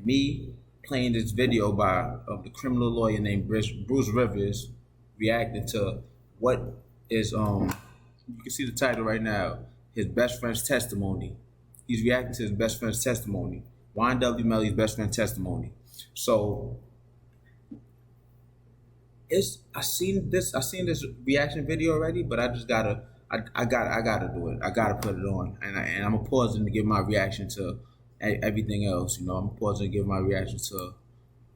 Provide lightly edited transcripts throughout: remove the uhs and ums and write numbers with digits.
and me playing this video by the criminal lawyer named Bruce Rivers reacting to what is you can see the title right now, his best friend's testimony. He's reacting to his best friend's testimony. YNW Melly's best friend's testimony. So I seen this reaction video already, but I just gotta do it. I gotta put it on, and I'm gonna pause and give my reaction to everything else. You know, I'm gonna pause and give my reaction to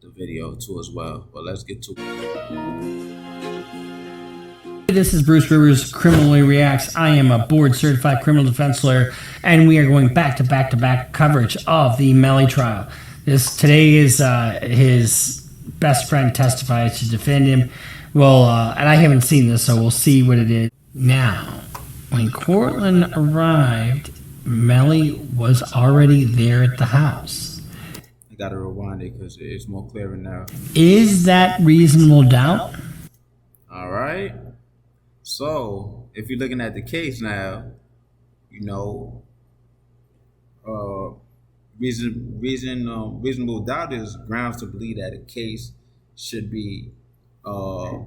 the video too as well. But let's get to it. This is Bruce Rivers, Criminal Lawyer Reacts. I am a board-certified criminal defense lawyer, and we are going back to back coverage of the Melly trial. Today is his best friend testifies to defend him. Well, and I haven't seen this, so we'll see what it is. Now, when Cortland arrived, Melly was already there at the house. I gotta rewind it because it's more clear now. Is that reasonable doubt? All right. So, if you're looking at the case now, you know, reasonable doubt is grounds to believe that a case should be, the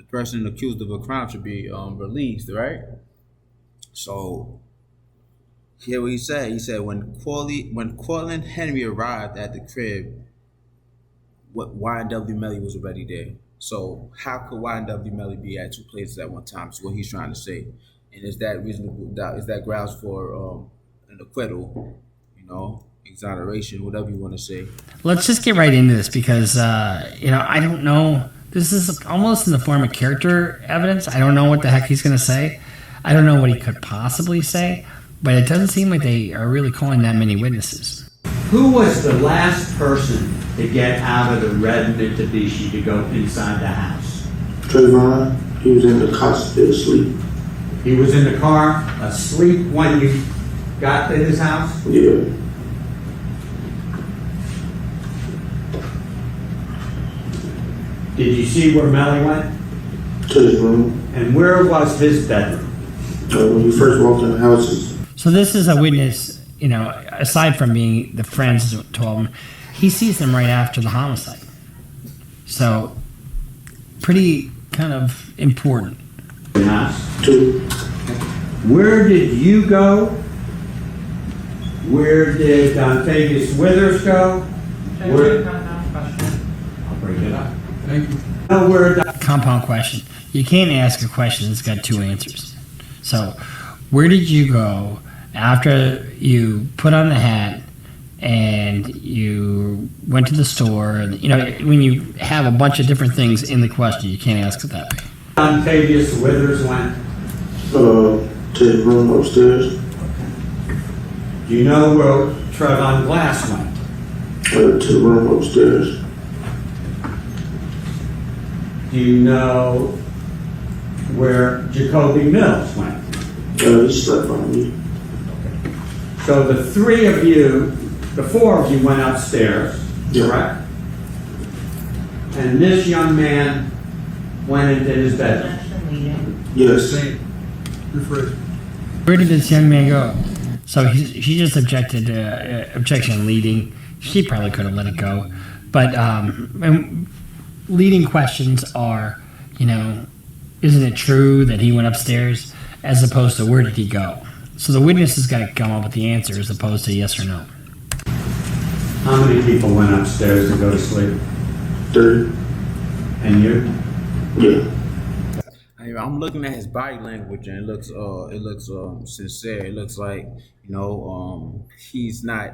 person accused of a crime should be released, right? So, here what he said. He said when Cortland Henry arrived at the crib, YNW Melly was already there. So how could YNW Melly be at two places at one time? Is what he's trying to say. And is that reasonable doubt? Is that grounds for an acquittal? You know, exoneration, whatever you want to say. Let's just get right into this because I don't know. This is almost in the form of character evidence. I don't know what the heck he's going to say. I don't know what he could possibly say, but it doesn't seem like they are really calling that many witnesses. Who was the last person to get out of the red Mitsubishi to go inside the house? Trayvon. He was in the car still asleep. He was in the car asleep when you got to his house? Yeah. Did you see where Melly went? To his room. And where was his bedroom? When you first walked in the house. So this is a witness, aside from being the friends told him, he sees them right after the homicide. So, pretty kind of important. Two. Where did you go? Where did Fabius Withers go? I'll bring it up. Thank you. Compound question. You can't ask a question that's got two answers. So, where did you go after you put on the hat and you went to the store? And, when you have a bunch of different things in the question, you can't ask it that way. Fabius Withers went? To his room upstairs. Do you know where Trevon Glass went? To the room upstairs. Do you know where Jacoby Mills went? He slept on me. So the four of you went upstairs, Yeah. correct? And this young man went into his bedroom. Yes. Where did this young man go? So she just objected to objection leading. She probably could have let it go. But leading questions are, isn't it true that he went upstairs, as opposed to where did he go? So the witness has got to come up with the answer as opposed to yes or no. How many people went upstairs to go to sleep? 3. And you? Yeah. I'm looking at his body language and it looks sincere. It looks like he's not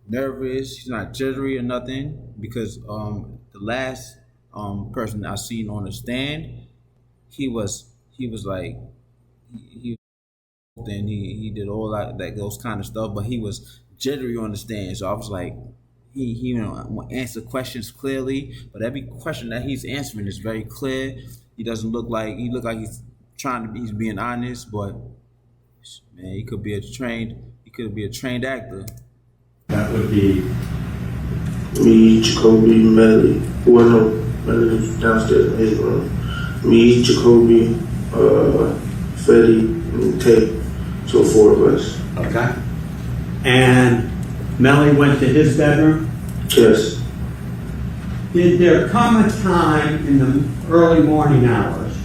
nervous, he's not jittery or nothing, because the last person I seen on the stand, he was like he did all that those kind of stuff, but he was jittery on the stand. So I was like, he answer questions clearly, but every question that he's answering is very clear. He look like he's he's being honest, but man, he could be a trained actor. That would be Me, Jacoby, Melly. Well, no, Melly was downstairs in his room. Me, Jacoby, Fetty, and Tay. So 4 of us. okay. And Melly went to his bedroom? Yes. Did there come a time in the early morning hours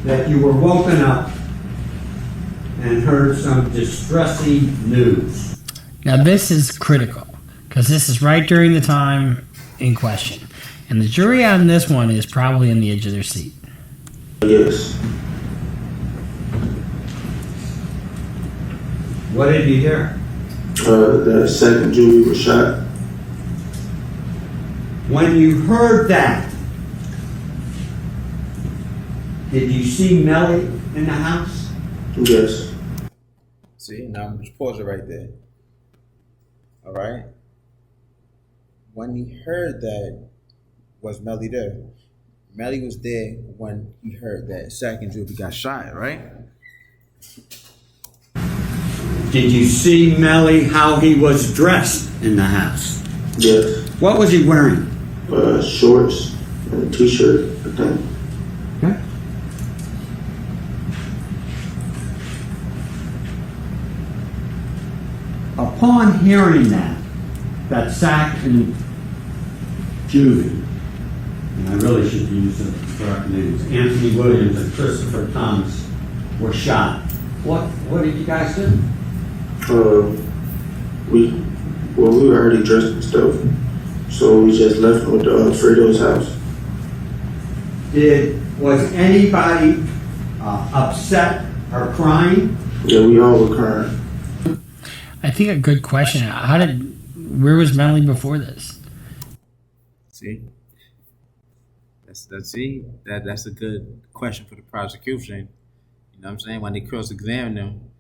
that you were woken up and heard some distressing news? Now, this is critical because this is right during the time in question. And the jury on this one is probably on the edge of their seat. Yes. What did you hear? The second Julie was shot. When you heard that, did you see Melly in the house? Yes. See, now I'm just pause it right there. All right. When he heard that, was Melly there? Melly was there when he heard that second Julie got shot, right? Did you see Melly how he was dressed in the house? Yes. What was he wearing? Shorts and a t-shirt, I think. Okay. Upon hearing that Sack and Julie, and I really should use the correct names, Anthony Williams and Christopher Thomas, were shot, what did you guys do? We were already dressed and stuff, so we just left with Fredo's house. Was anybody upset or crying? Yeah, we all were crying. I think a good question. Where was Melly before this? See, that's a good question for the prosecution. You know what I'm saying? When they cross-examine them,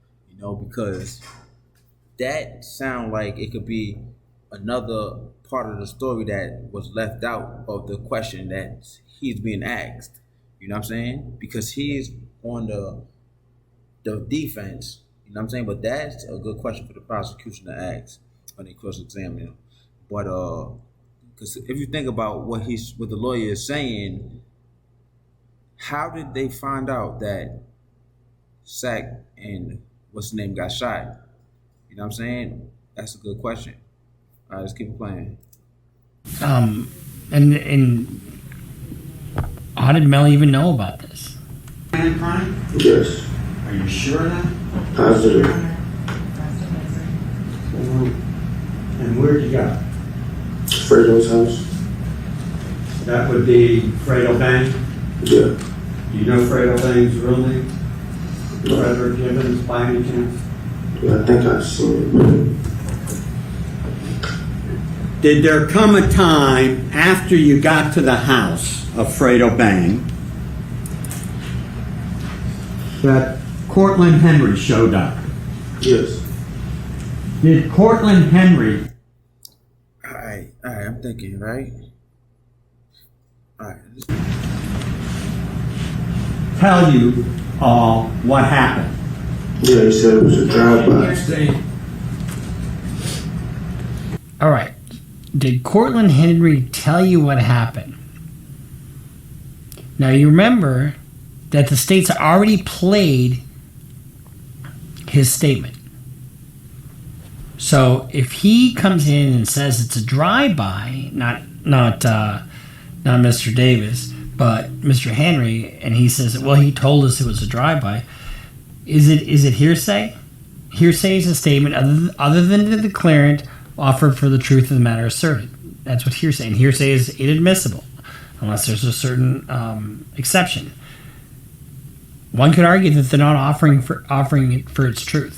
because that sound like it could be another part of the story that was left out of the question that he's being asked. You know what I'm saying? Because he's on the defense. You know what I'm saying? But that's a good question for the prosecution to ask when they cross-examine him. But because if you think about what the lawyer is saying, how did they find out that Sack and what's the name got shot? You know what I'm saying? That's a good question. All right, let's keep it playing. And how did Melly even know about this? Man crying? Yes. Are you sure of that? Positive. And where'd you go? Fredo's house. That would be Fredo Bang. Yeah. Do you know Fredo Bang's real name? Frederick Gibbons, by any chance? Yeah, I think I've seen it. Did there come a time after you got to the house of Fredo Bang that Cortland Henry showed up? Yes. Did Cortland Henry All right, I'm thinking, right? All right. tell you all what happened? Yeah, he said it was a drive-by. All right. Did Cortland Henry tell you what happened? Now, you remember that the state's already played his statement. So if he comes in and says it's a drive-by, not Mr. Davis, but Mr. Henry, and he says, well, he told us it was a drive-by, is it hearsay? Hearsay is a statement other than the declarant offered for the truth of the matter asserted. That's what hearsay. And hearsay is inadmissible unless there's a certain exception. One could argue that they're not offering it for its truth.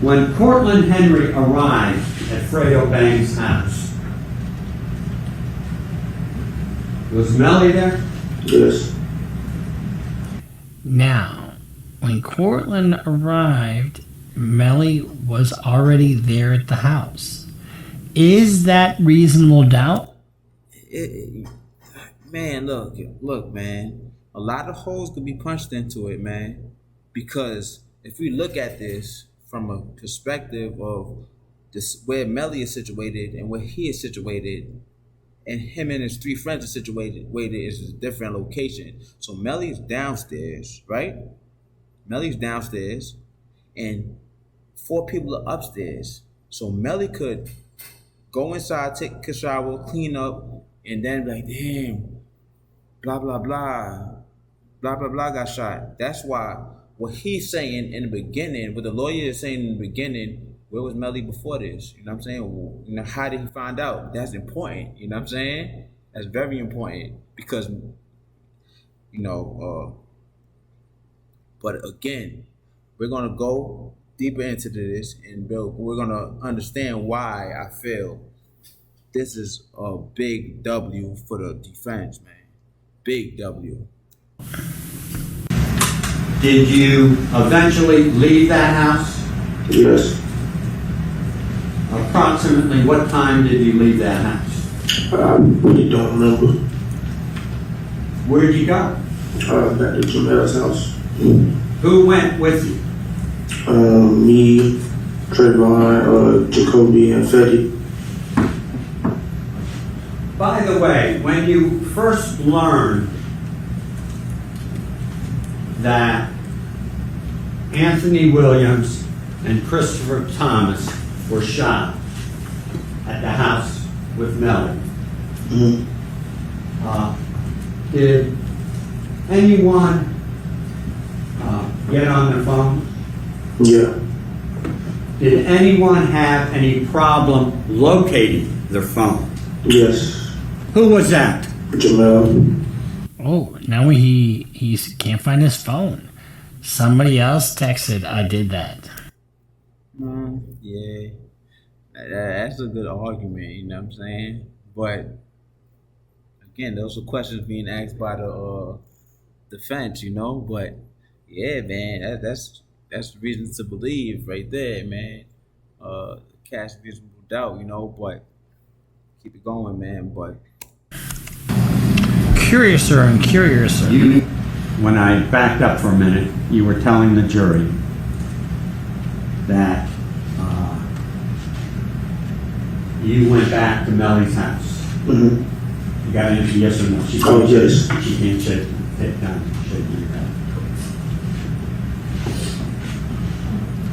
When Cortland Henry arrived at Fredo Bang's house, was Melly there? Yes. Now, when Cortland arrived, Melly was already there at the house. Is that reasonable doubt? Man, look, man. A lot of holes could be punched into it, man. Because if we look at this from a perspective of this, where Melly is situated and where he is situated, and him and his three friends are situated, is a different location. So Melly's downstairs, right? Melly's downstairs, and 4 people are upstairs. So Melly could go inside, take a shower, clean up, and then be like, damn, blah blah blah, blah blah blah got shot. That's why what he's saying in the beginning, what the lawyer is saying in the beginning, where was Melly before this? You know what I'm saying? Well, you know, how did he find out? That's important. You know what I'm saying? That's very important because but again, we're gonna go deeper into this and we're gonna understand why I feel this is a big W for the defense, man. Big W. Did you eventually leave that house? Yes. Approximately what time did you leave that house? I really don't remember. Where'd you go? Back to Jamel's house. Who went with you? Me, Trayvon, Jacoby, and Fetty. By the way, when you first learned that Anthony Williams and Christopher Thomas were shot at the house with Melly, did anyone get on their phone? Yeah. Did anyone have any problem locating their phone? Yes. Who was that? Jamel. Oh, now he can't find his phone. Somebody else texted, I did that. Yeah. That's a good argument, you know what I'm saying? But again, those are questions being asked by the defense, you know. But yeah, man, that's reason to believe right there, man. Cast reasonable doubt, you know. But keep it going, man. But Curiouser and curiouser. When I backed up for a minute, you were telling the jury that you went back to Melly's house. Mm-hmm. You got an answer, yes or no? She Oh, yes. She can't shake down. Shake your head.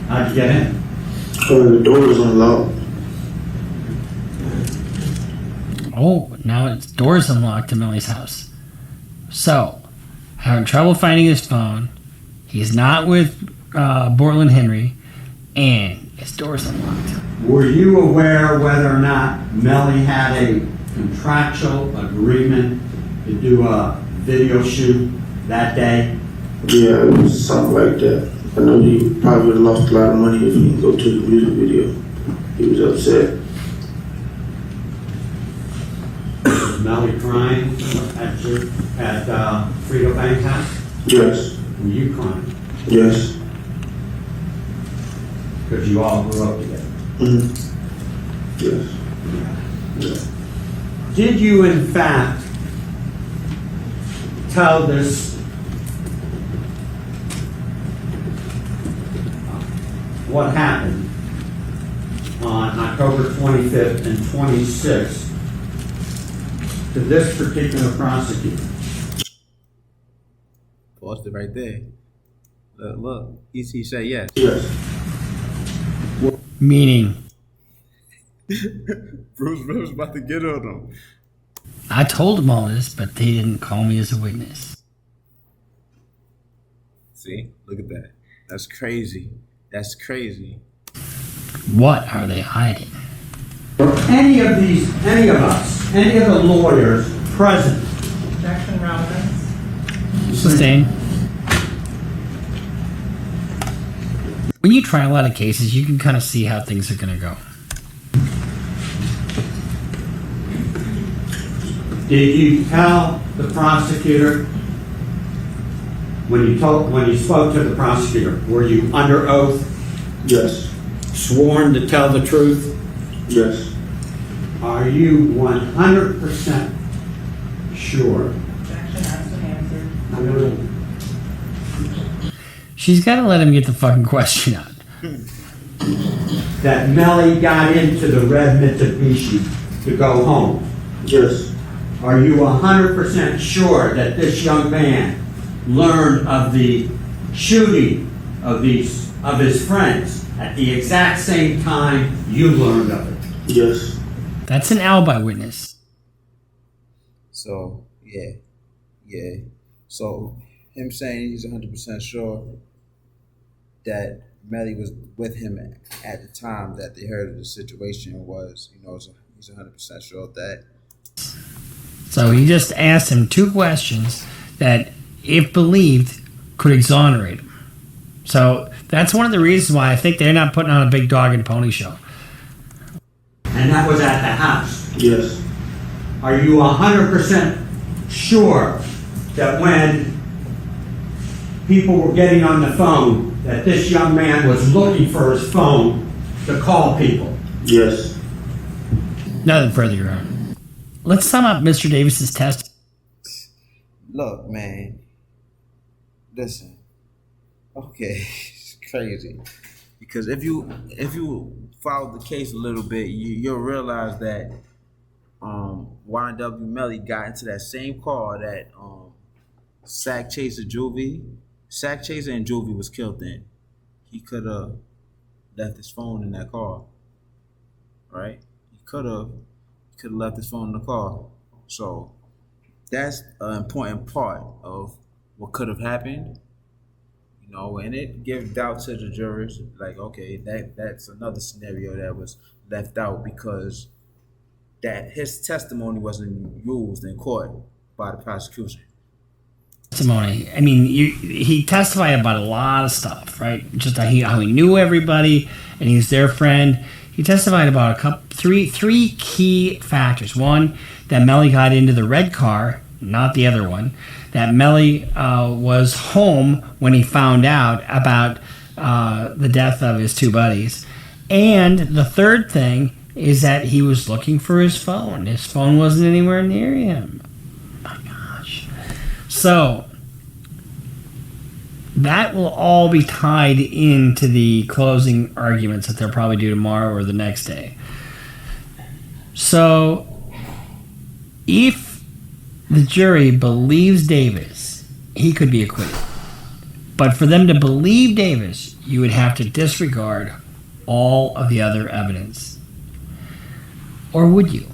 How'd you get in? The door was unlocked. Oh, now its door's unlocked to Millie's house. So, having trouble finding his phone. He's not with Bortland Henry, and his door's unlocked. Were you aware whether or not Melly had a contractual agreement to do a video shoot that day? Yeah, it was something like that. I know he probably would have lost a lot of money if he didn't go to the music video. He was upset. Was Melly crying at Frito Bank's house? Yes. Were you crying? Yes. Because you all grew up together. Mm-hmm. Yes. Yeah. Did you, in fact, tell this what happened on October 25th and 26th to this particular prosecutor? paused it right there. Look, he said yes. Yes. Meaning, Bruce was about to get on him. I told him all this, but they didn't call me as a witness. See, look at that. That's crazy. That's crazy. What are they hiding? Were any of us, any of the lawyers present? Objection, relevance. Sustained. When you try a lot of cases, you can kind of see how things are going to go. Did you tell the prosecutor when you spoke to the prosecutor? Were you under oath, Yes. sworn to tell the truth? Yes. Are you 100% sure? Objection, asked and answered. She's got to let him get the fucking question out. That Melly got into the red Mitsubishi to go home? Yes. Are you 100% sure that this young man learned of the shooting of his friends at the exact same time you learned of it. Yes. That's an alibi witness. So yeah. So him saying he's 100% sure that Melly was with him at the time that they heard of the situation was, he's 100% sure of that. So he just asked him two questions that, if believed, could exonerate him. So that's one of the reasons why I think they're not putting on a big dog and pony show. And that was at the house. Yes. Are you 100% sure that when people were getting on the phone, that this young man was looking for his phone to call people? Yes. Nothing further, Your Honor. Let's sum up Mr. Davis's test. Look, man. Listen. Okay, it's crazy. Because if you follow the case a little bit, you'll realize that YNW Melly got into that same car that Sack Chaser and Juvie was killed in. He could have left his phone in that car, right? He could have left his phone in the car. So that's an important part of what could have happened. And it gives doubt to the jurors. Like, okay, that's another scenario that was left out because that his testimony wasn't used in court by the prosecution. Testimony. I mean, he testified about a lot of stuff, right? Just how he knew everybody and he's their friend. He testified about three key factors. One, that Melly got into the red car, not the other one. That Melly was home when he found out about the death of his two buddies. And the third thing is that he was looking for his phone. His phone wasn't anywhere near him. Oh my gosh. So that will all be tied into the closing arguments that they'll probably do tomorrow or the next day. So if the jury believes Davis, he could be acquitted. But for them to believe Davis, you would have to disregard all of the other evidence. Or would you?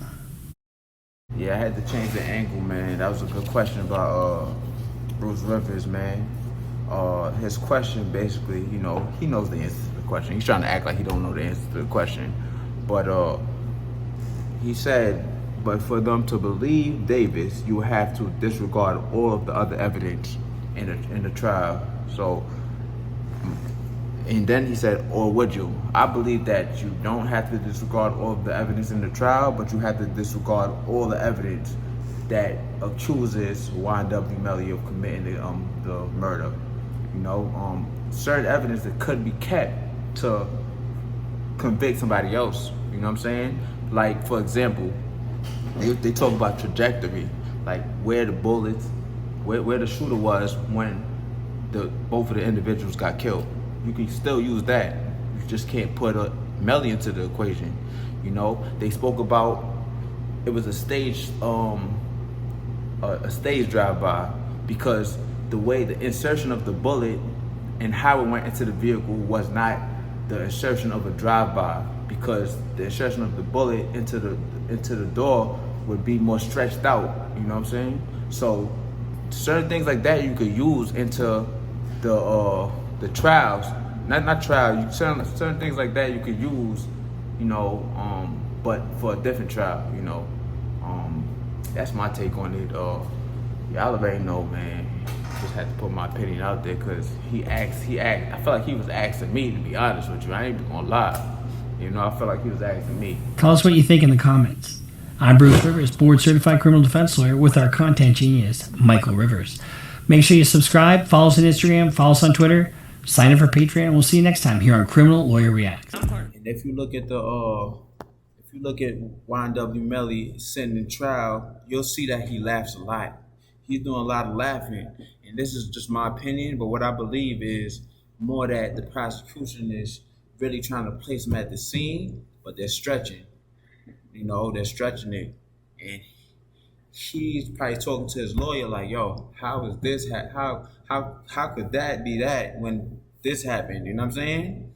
Yeah, I had to change the angle, man. That was a good question about Bruce Rivers, man. His question basically, he knows the answer to the question. He's trying to act like he don't know the answer to the question. But he said, but for them to believe Davis, you have to disregard all of the other evidence in the trial. So, and then he said, or would you? I believe that you don't have to disregard all of the evidence in the trial, but you have to disregard all the evidence that accuses YNW Melly of committing the murder. Certain evidence that could be kept to convict somebody else. You know what I'm saying? Like, for example, they talk about trajectory, like where the bullets, where the shooter was when both of the individuals got killed. You can still use that. You just can't put Melly into the equation. They spoke about it was a stage drive-by because the way the insertion of the bullet and how it went into the vehicle was not the insertion of a drive-by, because the insertion of the bullet into the door would be more stretched out. You know what I'm saying? So certain things like that you could use into the trials. Not trial. Certain things like that you could use, but for a different trial. That's my take on it. Y'all already know, man. Just had to put my opinion out there because he asked. I feel like he was asking me, to be honest with you. I ain't even gonna lie. I feel like he was asking me. Tell us what you think in the comments. I'm Bruce Rivers, board certified criminal defense lawyer with our content genius, Michael Rivers. Make sure you subscribe, follow us on Instagram, follow us on Twitter, sign up for Patreon, and we'll see you next time here on Criminal Lawyer Reacts. And if you look at YNW Melly sitting in trial, you'll see that he laughs a lot. He's doing a lot of laughing, and this is just my opinion. But what I believe is more that the prosecution is really trying to place him at the scene, but they're stretching. They're stretching it, and he's probably talking to his lawyer like, "Yo, how is this? How could that be that when this happened?" You know what I'm saying?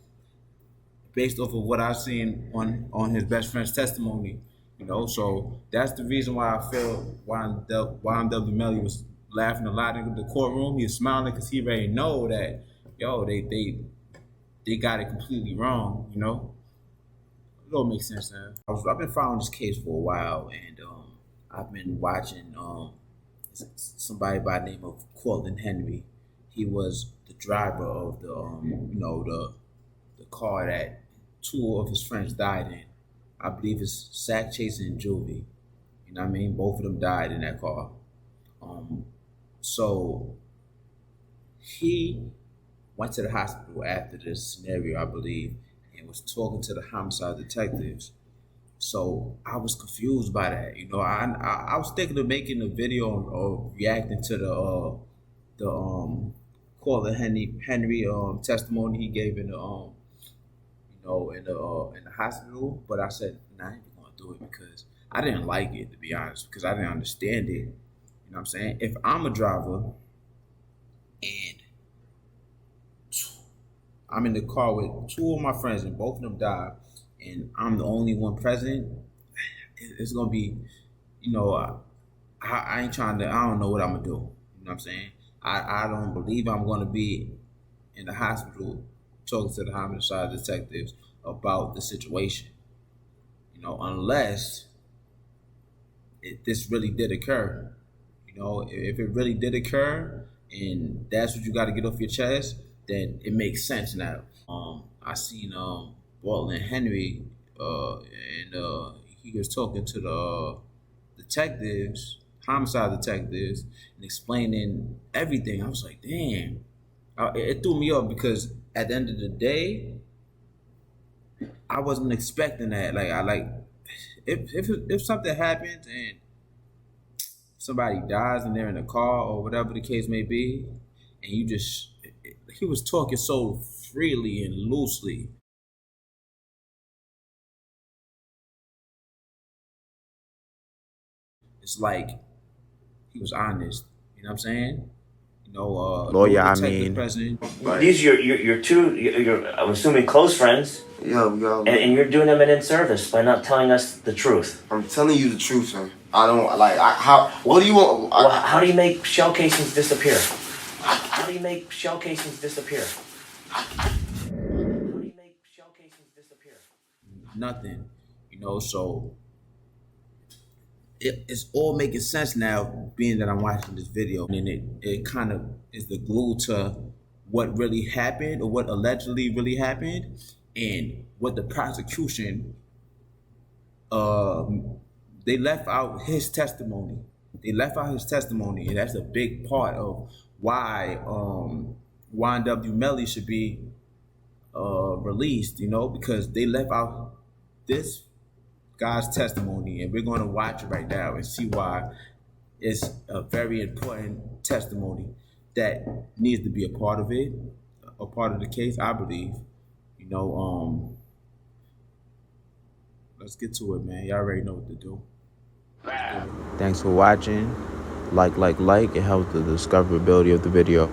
based off of what I've seen on his best friend's testimony. You know, so that's the reason why I feel YNW Melly was laughing a lot in the courtroom. He was smiling because he already know that, yo, they got it completely wrong. You know, it all makes sense now. I've been following this case for a while, and I've been watching somebody by the name of Cortland Henry. He was the driver of the the car that two of his friends died in. I believe it's Sack Chase and Juvie. You know what I mean? Both of them died in that car. Um, so he went to the hospital after this scenario, I believe, and was talking to the homicide detectives. So I was confused by that. You know, I was thinking of making a video or reacting to the Cortland Henry testimony he gave in the in the hospital, but I said, nah, I ain't gonna do it because I didn't like it, to be honest, because I didn't understand it. You know what I'm saying? If I'm a driver and I'm in the car with two of my friends and both of them died, and I'm the only one present, it's gonna be, you know, I ain't trying to. I don't know what I'm gonna do. You know what I'm saying? I don't believe I'm gonna be in the hospital talking to the homicide detectives about the situation. You know, unless this really did occur. You know, if it really did occur and that's what you got to get off your chest, then it makes sense now. I seen Portland Henry, and he was talking to the detectives, homicide detectives, and explaining everything. I was like, damn, it threw me off because at the end of the day, I wasn't expecting that. Like, if something happens and somebody dies and they're in a car or whatever the case may be, and you just he was talking so freely and loosely. It's like he was honest. You know what I'm saying? You know, Lawyer, no I detective mean, president. these are your two, I'm assuming close friends, Yo, and you're doing them an inservice by not telling us the truth. I'm telling you the truth, sir. I don't like. How? What do you want? Well, how do you make shell casings disappear? How do you make shell casings disappear? How do you make shell casings disappear? Nothing. You know, so it's all making sense now, being that I'm watching this video, and it kind of is the glue to what really happened or what allegedly really happened, and what the prosecution uh, they left out his testimony. They left out his testimony, and that's a big part of why YNW Melly should be released. You know, because they left out this guy's testimony, and we're going to watch it right now and see why it's a very important testimony that needs to be a part of it, a part of the case, I believe. You know, let's get to it, man. Y'all already know what to do. Thanks for watching. Like. It helps the discoverability of the video.